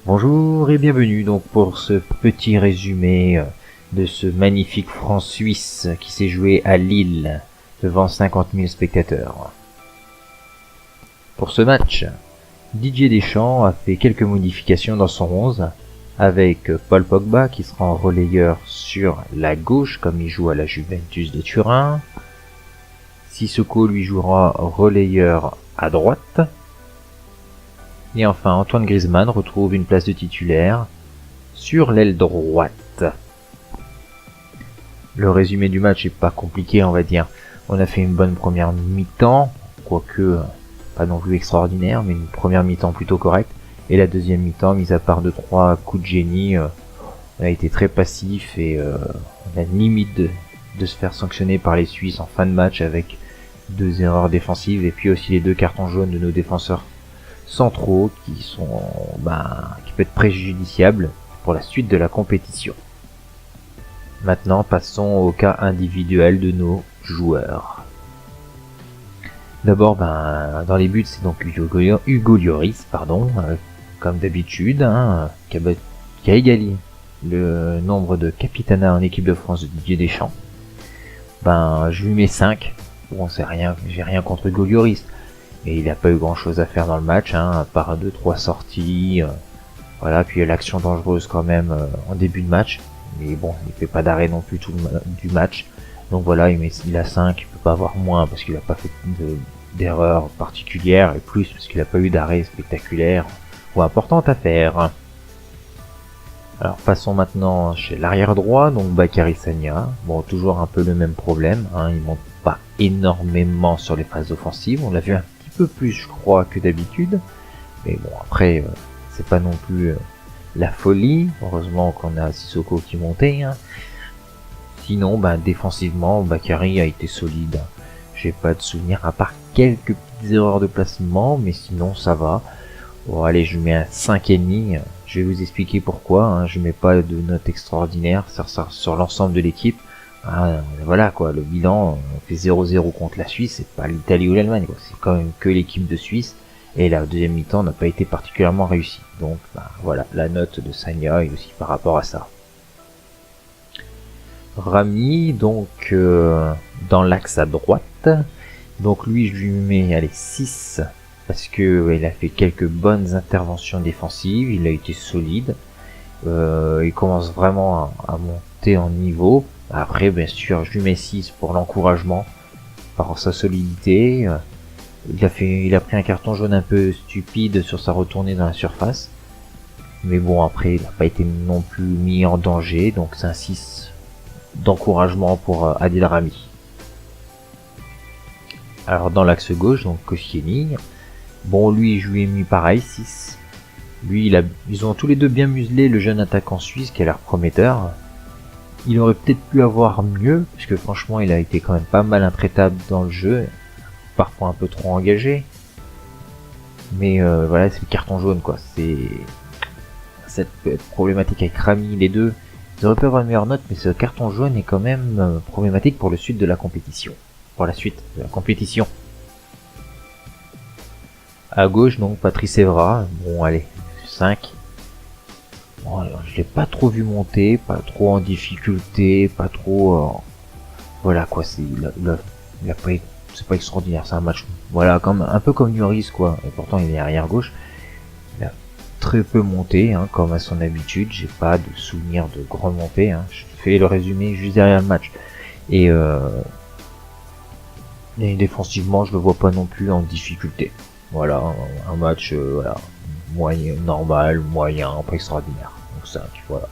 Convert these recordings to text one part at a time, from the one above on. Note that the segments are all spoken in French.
Bonjour et bienvenue donc pour ce petit résumé de ce magnifique France-Suisse qui s'est joué à Lille devant 50 000 spectateurs. Pour ce match, Didier Deschamps a fait quelques modifications dans son 11 avec Paul Pogba qui sera en relayeur sur la gauche comme il joue à la Juventus de Turin. Sissoko lui jouera relayeur à droite. Et enfin, Antoine Griezmann retrouve une place de titulaire sur l'aile droite. Le résumé du match est pas compliqué, on va dire. On a fait une bonne première mi-temps, quoique pas non plus extraordinaire, mais une première mi-temps plutôt correcte. Et la deuxième mi-temps, mis à part 2-3 coups de génie, on a été très passif et on a limite de se faire sanctionner par les Suisses en fin de match avec 2 erreurs défensives et puis aussi les 2 cartons jaunes de nos défenseurs centraux qui peut être préjudiciables pour la suite de la compétition. Maintenant, passons au cas individuel de nos joueurs. D'abord, dans les buts, c'est donc Hugo Lloris, comme d'habitude, qui a égalé le nombre de capitanats en équipe de France de Didier Deschamps. Je lui mets 5. Bon, c'est rien, j'ai rien contre Hugo Lloris. Et il n'a pas eu grand chose à faire dans le match, à part 2-3 sorties. Voilà, puis il y a l'action dangereuse quand même en début de match. Mais bon, il fait pas d'arrêt non plus du match. Donc voilà, il a 5, il peut pas avoir moins parce qu'il n'a pas fait d'erreur particulière. Et plus parce qu'il n'a pas eu d'arrêt spectaculaire ou importante à faire. Alors passons maintenant chez l'arrière droit, donc Bakary Sagna. Bon, toujours un peu le même problème, il monte pas énormément sur les phases offensives. On l'a vu un peu plus je crois que d'habitude, mais bon après c'est pas non plus la folie. Heureusement qu'on a Sissoko qui montait. Sinon défensivement Bakary a été solide. J'ai pas de souvenir à part quelques petites erreurs de placement, mais sinon ça va. Bon allez, je mets un 5,5. Je vais vous expliquer pourquoi. Je mets pas de note extraordinaire sur l'ensemble de l'équipe. Voilà quoi, le bilan, on fait 0-0 contre la Suisse, c'est pas l'Italie ou l'Allemagne, c'est quand même que l'équipe de Suisse, et la deuxième mi-temps n'a pas été particulièrement réussie. Donc voilà, la note de Sagna est aussi par rapport à ça. Rami, donc dans l'axe à droite, donc lui je lui mets 6, parce que il a fait quelques bonnes interventions défensives, il a été solide, il commence vraiment à monter en niveau. Après, bien sûr, je lui mets 6 pour l'encouragement, par sa solidité. Il a pris un carton jaune un peu stupide sur sa retournée dans la surface. Mais bon, après, il n'a pas été non plus mis en danger, donc c'est un 6 d'encouragement pour Adil Rami. Alors, dans l'axe gauche, donc Koscielny, bon, lui, je lui ai mis pareil, 6. Lui, ils ont tous les deux bien muselé le jeune attaquant suisse qui a l'air prometteur. Il aurait peut-être pu avoir mieux, parce que franchement il a été quand même pas mal intraitable dans le jeu, parfois un peu trop engagé. Mais voilà, c'est le carton jaune quoi, c'est cette problématique avec Rami, les deux. Ils auraient pu avoir une meilleure note, mais ce carton jaune est quand même problématique pour la suite de la compétition. À gauche donc Patrice Evra, bon allez, 5. Bon, je l'ai pas trop vu monter, pas trop en difficulté, pas trop voilà quoi, il a pas, c'est pas extraordinaire, c'est un match voilà comme un peu comme Lloris quoi, et pourtant il est arrière gauche. Il a très peu monté comme à son habitude, j'ai pas de souvenir de grande montée, je fais le résumé juste derrière le match et défensivement je le vois pas non plus en difficulté. Voilà, un match voilà, moyen, normal, moyen, pas extraordinaire. Donc 5, voilà.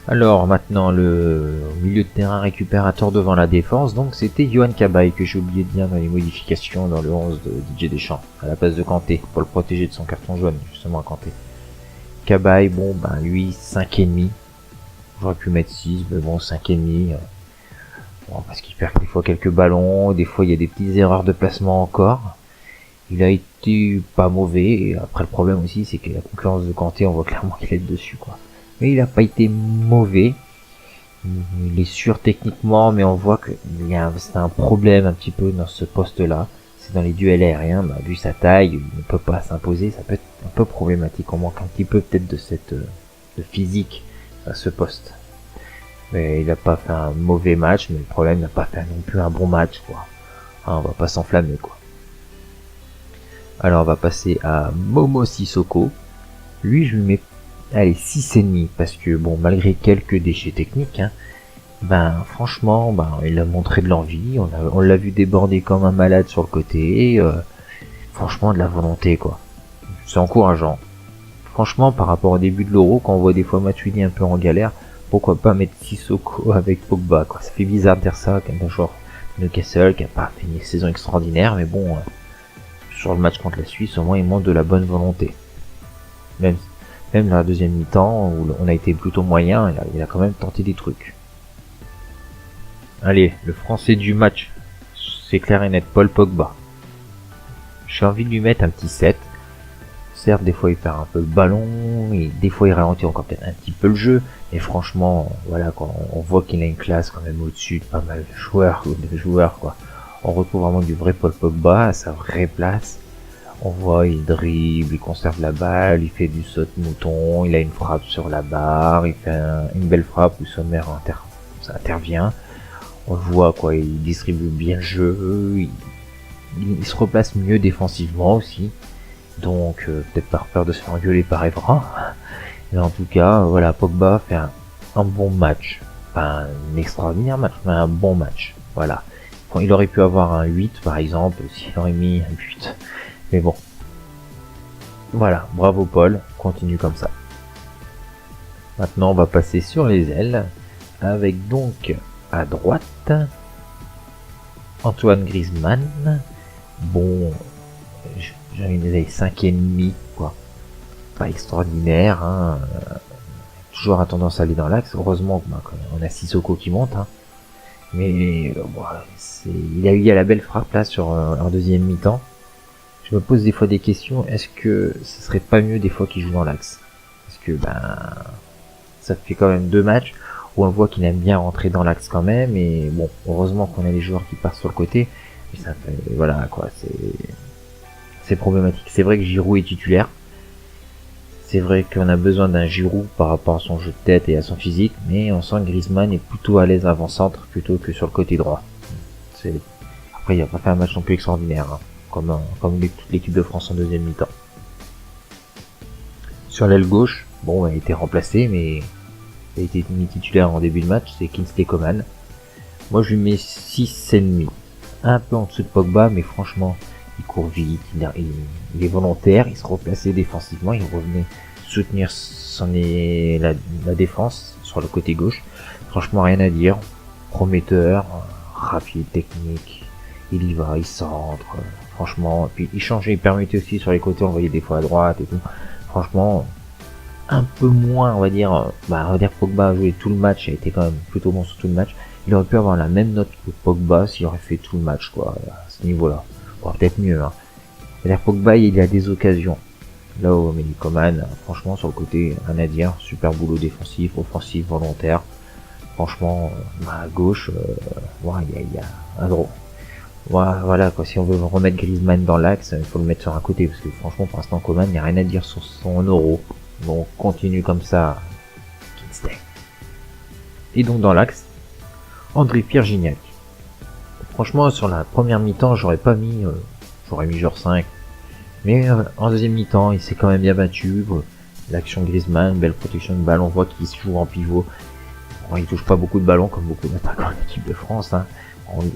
Alors maintenant le milieu de terrain récupérateur devant la défense, donc c'était Yohan Cabaye que j'ai oublié de dire dans les modifications dans le 11 de Didier Deschamps, à la place de Kanté, pour le protéger de son carton jaune, justement à Kanté. Cabaye, bon lui 5,5. J'aurais pu mettre 6, mais bon 5,5. Bon, parce qu'il perd des fois quelques ballons, des fois il y a des petites erreurs de placement encore. Il a été pas mauvais, et après le problème aussi c'est que la concurrence de Kanté, on voit clairement qu'il est dessus quoi. Mais il a pas été mauvais, il est sûr techniquement, mais on voit que c'est un problème un petit peu dans ce poste là, c'est dans les duels aériens, vu sa taille, il ne peut pas s'imposer, ça peut être un peu problématique. On manque un petit peu peut-être de cette de physique à ce poste. Mais il n'a pas fait un mauvais match, mais le problème, il n'a pas fait non plus un bon match, quoi. Hein, on va pas s'enflammer, quoi. Alors on va passer à Momo Sissoko. Lui, je lui mets, allez, 6,5, parce que bon, malgré quelques déchets techniques, hein, ben franchement, ben il a montré de l'envie. On l'a vu déborder comme un malade sur le côté. Franchement, de la volonté, quoi. C'est encourageant. Franchement, par rapport au début de l'Euro, quand on voit des fois Matuidi un peu en galère, pourquoi pas mettre Sissoko avec Pogba, quoi. Ça fait bizarre de dire ça, quand un joueur de Newcastle qui a pas fait une saison extraordinaire, mais bon, sur le match contre la Suisse, au moins il montre de la bonne volonté. Même dans la deuxième mi-temps, où on a été plutôt moyen, il a quand même tenté des trucs. Allez, le français du match, c'est clair et net, Paul Pogba. J'ai envie de lui mettre un petit 7. Certes, des fois il perd un peu le ballon, et des fois il ralentit encore peut-être un petit peu le jeu, mais franchement, voilà, quand on voit qu'il a une classe quand même au-dessus de pas mal de joueurs, quoi. On retrouve vraiment du vrai Paul Pogba à sa vraie place. On voit, il dribble, il conserve la balle, il fait du saute-mouton, il a une frappe sur la barre, il fait une belle frappe où Sommer ça intervient. On le voit, quoi, il distribue bien le jeu, il se replace mieux défensivement aussi. Donc peut-être par peur de se faire engueuler par Evra. Mais en tout cas, voilà, Pogba fait un bon match. Pas un extraordinaire match, mais un bon match. Voilà. Bon, il aurait pu avoir un 8 par exemple, s'il aurait mis un 8. Mais bon. Voilà, bravo Paul, continue comme ça. Maintenant on va passer sur les ailes. Avec donc à droite Antoine Griezmann. Bon, j'ai envie de dire 5,5, quoi. Pas extraordinaire, hein. Toujours a tendance à aller dans l'axe. Heureusement on a Sissoko qui monte, hein. Mais il a eu la belle frappe là sur en deuxième mi-temps. Je me pose des fois des questions. Est-ce que ce serait pas mieux des fois qu'il joue dans l'axe? Parce que ça fait quand même 2 matchs où on voit qu'il aime bien rentrer dans l'axe quand même. Et bon, heureusement qu'on a les joueurs qui partent sur le côté. Mais ça fait, voilà quoi, c'est problématique. C'est vrai que Giroud est titulaire. C'est vrai qu'on a besoin d'un Giroud par rapport à son jeu de tête et à son physique, mais on sent que Griezmann est plutôt à l'aise avant-centre plutôt que sur le côté droit. Après, il n'a pas fait un match non plus extraordinaire, hein, comme toute l'équipe de France en deuxième mi-temps. Sur l'aile gauche, bon, il a été remplacé, mais il a été mis titulaire en début de match, c'est Kingsley Coman. Moi, je lui mets 6,5. Un peu en dessous de Pogba, mais franchement, il court vite, il est volontaire, il se replaçait défensivement, il revenait soutenir la défense sur le côté gauche. Franchement, rien à dire. Prometteur, rapide, technique, il y va, il centre, franchement. Puis il changeait, il permettait aussi sur les côtés, on voyait des fois à droite et tout. Franchement, un peu moins, on va dire Pogba a joué tout le match, a été quand même plutôt bon sur tout le match. Il aurait pu avoir la même note que Pogba s'il aurait fait tout le match, quoi, à ce niveau-là. Peut-être mieux, hein. C'est-à-dire Pogba, il a des occasions. Là où Coman, franchement, sur le côté, rien à dire. Super boulot défensif, offensif, volontaire. Franchement, à gauche, il y a un drôle. Voilà, quoi. Si on veut remettre Griezmann dans l'axe, il faut le mettre sur un côté. Parce que franchement, pour l'instant, Coman, il n'y a rien à dire sur son euro. Donc, continue comme ça. Kingsley. Et donc, dans l'axe, André-Pierre Gignac. Franchement, sur la première mi-temps, j'aurais mis genre 5. Mais en deuxième mi-temps, il s'est quand même bien battu. L'action Griezmann, belle protection de balle, on voit qu'il se joue en pivot. Bon, il touche pas beaucoup de ballons comme beaucoup d'attaquants de l'équipe de France, hein.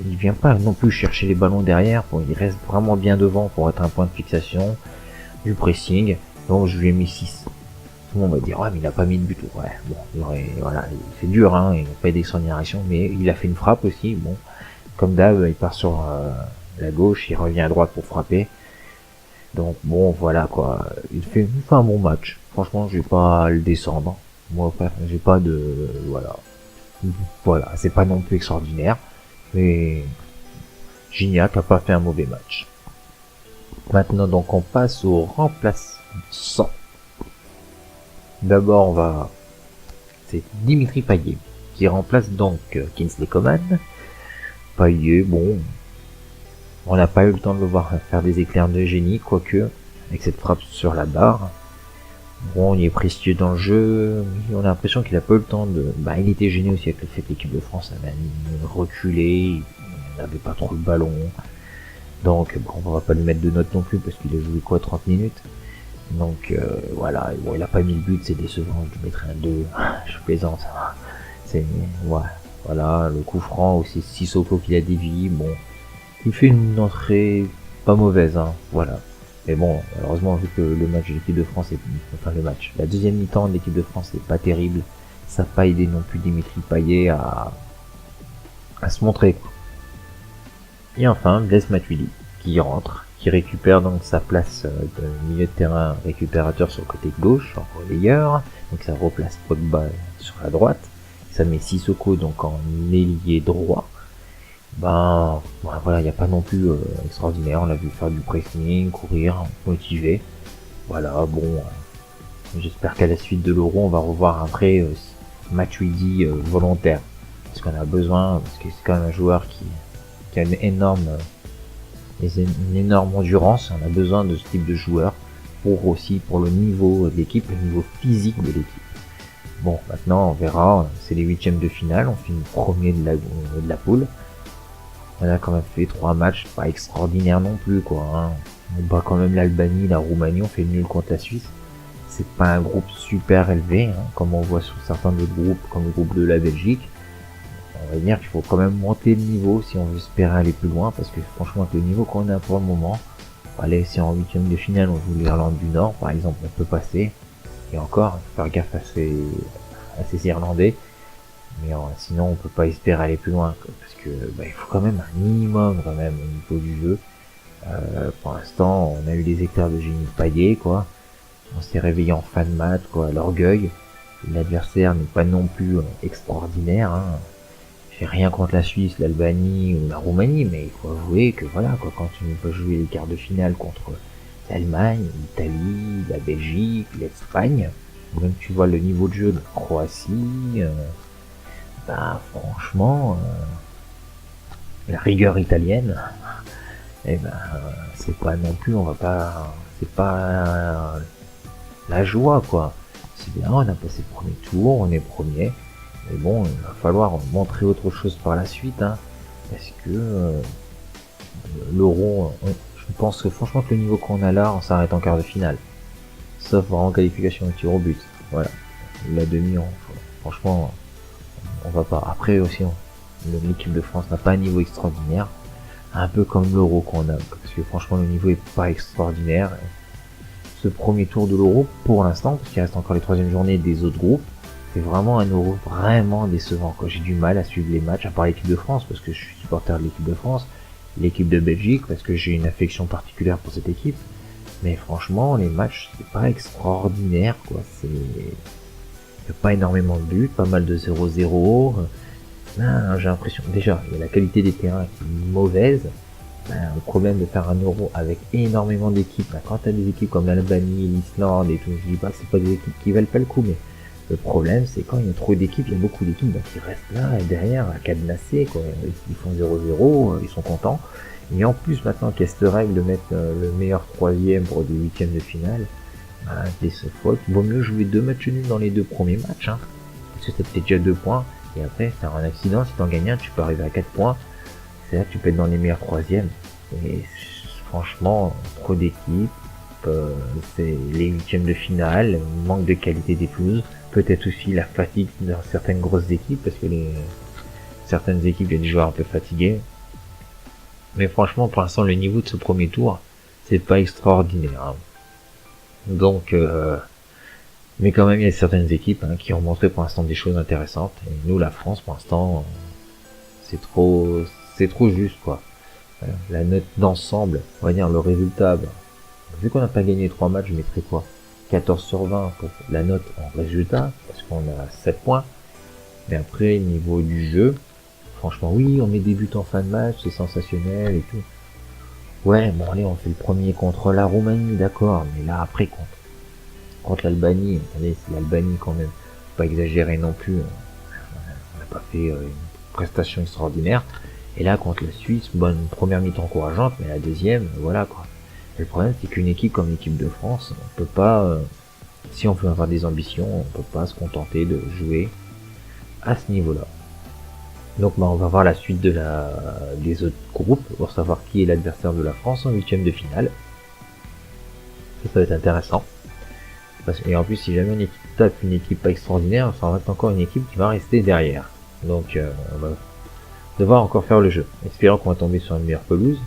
Il vient pas non plus chercher les ballons derrière. Bon, il reste vraiment bien devant pour être un point de fixation, du pressing. Donc je lui ai mis 6. Tout le monde va dire, ouais, mais il a pas mis de but. Ouais, bon, c'est dur, hein, il n'a pas d'extraordinaire, mais il a fait une frappe aussi, bon. Comme d'hab, il part sur la gauche, il revient à droite pour frapper. Donc bon, voilà quoi. Il fait un bon match. Franchement, je vais pas le descendre. Moi, j'ai pas de voilà, c'est pas non plus extraordinaire, mais Gignac a pas fait un mauvais match. Maintenant, donc, on passe au remplaçant. D'abord, c'est Dimitri Payet qui remplace donc Kingsley Coman. Payet, bon, on n'a pas eu le temps de le voir faire des éclairs de génie, quoique avec cette frappe sur la barre. Bon, il est précieux dans le jeu, mais on a l'impression qu'il a pas eu le temps de... il était gêné aussi avec le fait que l'équipe de France avait reculé, il n'avait pas trop le ballon. Donc, bon, on va pas lui mettre de notes non plus, parce qu'il a joué quoi, 30 minutes. Donc, voilà, bon, il a pas mis le but, c'est décevant, je lui mettrai un 2, je plaisante. C'est, ouais, voilà, le coup franc aussi, Sissoko qui l'a dévié, bon, il fait une entrée pas mauvaise, hein, voilà. Mais bon, malheureusement, vu que le match de l'équipe de France la deuxième mi-temps de l'équipe de France est pas terrible, ça n'a pas aidé non plus Dimitri Payet à se montrer, quoi. Et enfin, Blaise Matuidi, qui rentre, qui récupère donc sa place de milieu de terrain récupérateur sur le côté gauche, en relayeur, donc ça replace Pogba sur la droite, ça met Sissoko donc en ailier droit. Voilà, il n'y a pas non plus extraordinaire, on l'a vu faire du pressing, courir, motiver. Voilà, bon, j'espère qu'à la suite de l'Euro, on va revoir un vrai Matuidi volontaire. Parce qu'on a besoin, parce que c'est quand même un joueur qui a une énorme endurance, on a besoin de ce type de joueur pour le niveau de l'équipe, le niveau physique de l'équipe. Bon, maintenant on verra, c'est les huitièmes de finale, on finit premier de la poule. On a quand même fait 3 matchs pas extraordinaires non plus, quoi, hein. On bat quand même l'Albanie, la Roumanie, on fait nul contre la Suisse. C'est pas un groupe super élevé, hein, comme on voit sur certains autres groupes, comme le groupe de la Belgique. On va dire qu'il faut quand même monter le niveau si on veut espérer aller plus loin, parce que franchement avec le niveau qu'on a pour le moment, allez, si en huitième de finale on joue l'Irlande du Nord par exemple, on peut passer. Et encore, il faut faire gaffe à ces Irlandais. Mais sinon on peut pas espérer aller plus loin, quoi, parce que il faut quand même un minimum quand même au niveau du jeu. Pour l'instant on a eu des éclairs de génie de Payet, quoi. On s'est réveillé en fin de match, quoi, l'orgueil. L'adversaire n'est pas non plus extraordinaire, hein. J'ai rien contre la Suisse, l'Albanie ou la Roumanie, mais il faut avouer que voilà, quoi, quand tu vas jouer les quarts de finale contre l'Allemagne, l'Italie, la Belgique, l'Espagne, même tu vois le niveau de jeu de la Croatie, franchement, la rigueur italienne, c'est pas non plus, c'est pas la joie, quoi. C'est bien, on a passé le premier tour, on est premier, mais bon, il va falloir montrer autre chose par la suite, hein, parce que l'Euro, je pense que franchement que le niveau qu'on a là, on s'arrête en quart de finale, sauf en qualification au tir au but, voilà. La demi, franchement, on va pas. Après aussi, l'équipe de France n'a pas un niveau extraordinaire, un peu comme l'Euro qu'on a, parce que franchement le niveau est pas extraordinaire. Ce premier tour de l'Euro, pour l'instant, parce qu'il reste encore les troisièmes journées des autres groupes, c'est vraiment un Euro vraiment décevant, quoi. J'ai du mal à suivre les matchs, à part l'équipe de France, parce que je suis supporter de l'équipe de France, l'équipe de Belgique, parce que j'ai une affection particulière pour cette équipe. Mais franchement, les matchs, c'est pas extraordinaire, quoi. Il y a pas énormément de buts, pas mal de 0-0. J'ai l'impression, déjà, il y a la qualité des terrains qui est mauvaise. Le problème de faire un Euro avec énormément d'équipes, quand t'as des équipes comme l'Albanie, l'Islande et tout, je dis pas que c'est pas des équipes qui valent pas le coup, mais le problème c'est quand il y a trop d'équipes, il y a beaucoup d'équipes qui restent là et derrière à cadenasser, quoi. Ils font 0-0, ils sont contents. Et en plus maintenant qu'il y a cette règle de mettre le meilleur troisième pour des huitièmes de finale, des fautes, il vaut mieux jouer 2 matchs nuls dans les 2 premiers matchs, hein, parce que t'as peut-être déjà 2 points, et après si t'as un accident, si t'en gagnes un, tu peux arriver à 4 points. C'est là que tu peux être dans les meilleurs troisièmes. Et franchement, trop d'équipes, c'est les huitièmes de finale, manque de qualité des pelouses, peut-être aussi la fatigue dans certaines grosses équipes, parce que certaines équipes, il y a des joueurs un peu fatigués. Mais franchement, pour l'instant, le niveau de ce premier tour, c'est pas extraordinaire, hein. Donc, mais quand même, il y a certaines équipes qui ont montré pour l'instant des choses intéressantes. Et nous, la France, pour l'instant, c'est trop juste, quoi. La note d'ensemble, on va dire le résultat, vu qu'on n'a pas gagné 3 matchs, je mettrais quoi, 14 sur 20 pour la note en résultat, parce qu'on a 7 points. Mais après, niveau du jeu, franchement, oui, on met des buts en fin de match, c'est sensationnel et tout. Ouais, bon allez, on fait le premier contre la Roumanie, d'accord, mais là après contre l'Albanie, attendez, c'est l'Albanie quand même, faut pas exagérer non plus, on n'a pas fait une prestation extraordinaire. Et là contre la Suisse, bonne première mi-temps encourageante, mais la deuxième, voilà, quoi. Et le problème, c'est qu'une équipe comme l'équipe de France, on peut pas, si on veut avoir des ambitions, on peut pas se contenter de jouer à ce niveau-là. Donc on va voir la suite des autres groupes pour savoir qui est l'adversaire de la France en huitième de finale. Ça va être intéressant. Et en plus, si jamais une équipe tape une équipe pas extraordinaire, ça reste encore une équipe qui va rester derrière. Donc on va devoir encore faire le jeu. Espérons qu'on va tomber sur une meilleure pelouse.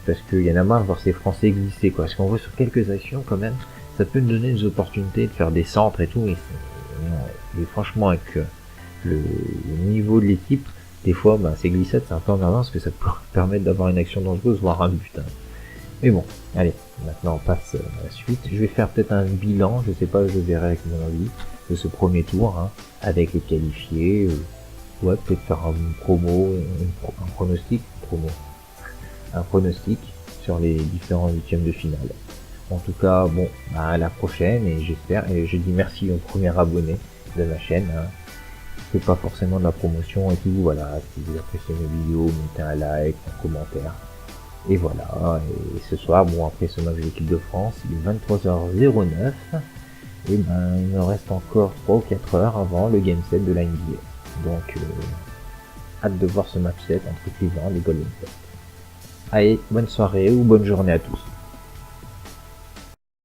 Parce qu'il y en a marre de voir ces Français exister, quoi. Parce qu'on voit sur quelques actions, quand même, ça peut nous donner des opportunités de faire des centres et tout. Et franchement, avec le niveau de l'équipe, des fois, ces glissades, c'est un peu emmerdant parce que ça peut permettre d'avoir une action dangereuse, voire un but. Hein. Mais bon, allez, maintenant on passe à la suite. Je vais faire peut-être un bilan, je sais pas, je verrai avec mon avis, de ce premier tour, hein, avec les qualifiés. Ouais, peut-être faire un promo, un pronostic, un pronostic sur les différents huitièmes de finale. En tout cas, bon, à la prochaine et j'espère, et je dis merci au premier abonné de ma chaîne. Hein. Je fais pas forcément de la promotion et tout, voilà, si vous appréciez mes vidéos, mettez un like, un commentaire. Et voilà, et ce soir, bon, après ce match de l'équipe de France, il est 23h09, et il me reste encore 3 ou 4 heures avant le game set de la NBA. Donc, hâte de voir ce match set entre Cleveland et Golden State. Allez, bonne soirée ou bonne journée à tous.